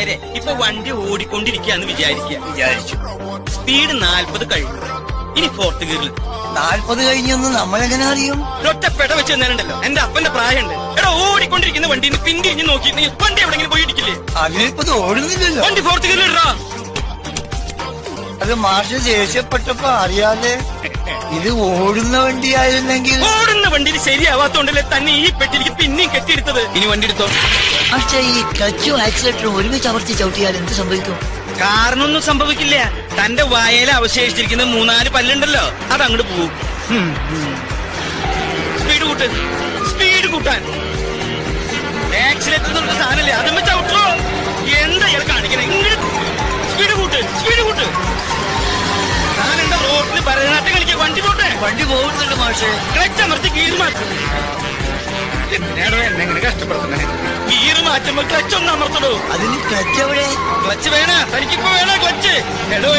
നായരെ ഇപ്പൊ വണ്ടി ഓടിക്കൊണ്ടിരിക്കുകയെന്ന് വിചാരിച്ചു. സ്പീഡ് 40 കഴിഞ്ഞു. ഇനി 4th ഗിയറിൽ 40 കഴിഞ്ഞൊന്നും നമ്മളെങ്ങനെ അറിയും? ഒറ്റ പെട വെച്ച് തന്നാലുണ്ടല്ലോ എന്റെ അപ്പന്റെ പ്രായമുണ്ട്. എടാ ഓടിക്കൊണ്ടിരിക്കുന്ന വണ്ടിന്ന് പിന്തിരിഞ്ഞ് നോക്കിയിട്ട് വണ്ടി എവിടെങ്കിലും പോയി ഇടിക്കില്ലേ? അതിനിപ്പോ ഓടുന്നില്ലല്ലോ. വണ്ടി 4th ഗിയറിൽ ഇടാ. അത് മാഷ് ദേഷ്യപ്പെട്ടപ്പോ അറിയാതെ ഇത് ഓടുന്ന വണ്ടിയായിരുന്നെങ്കിൽ. ഓടുന്ന വണ്ടിയിൽ ശരിയാവാത്തോണ്ടല്ലേ തന്നെ ഈ പെട്ടിലേക്ക് പിന്നെയും കെട്ടിയെടുത്തത്. ഇനി വണ്ടി എടുത്തോ. പക്ഷേ ഈ ക്ലച്ചും ആക്സിലേറ്ററും ഒരുമിച്ച് അമർത്തി ചവിട്ടിയാൽ എന്ത് സംഭവിക്കും? കാരണമൊന്നും സംഭവിക്കില്ല. തന്റെ വായയിൽ അവശേഷിച്ചിരിക്കുന്ന 3-4 പല്ലുണ്ടല്ലോ അതങ്ങോട്ട് പോവും. സ്പീഡ് കൂട്ടാൻ ആക്സിലേറ്റർ എന്നുള്ള സാധനല്ലേ അതും ചവിട്ടോ. എന്താ ഇയാൾ കാണിക്കണേ? സ്പീഡ് കൂട്ട്. ഞാനെന്താ റോഡിൽ ഭരതനാട്യം കളിക്കുക? വണ്ടി പോട്ടെ. വണ്ടി പോകുന്നുണ്ട് മാഷേ. ക്ലച്ച് അമർത്തി ഗിയർ മാറ്റും. എന്തിനാണോ എന്നെങ്ങനെ കഷ്ടപ്പെടുത്തണേ? ഗിയർ മാറ്റുമ്പോ ക്ലച്ച് ഒന്ന് അമർത്തടോ. അതിന് ക്ലച്ച് എവിടെ? ക്ലച്ച് വേണ തനിക്കിപ്പോ വേണ ക്ലച്ച്. എടോ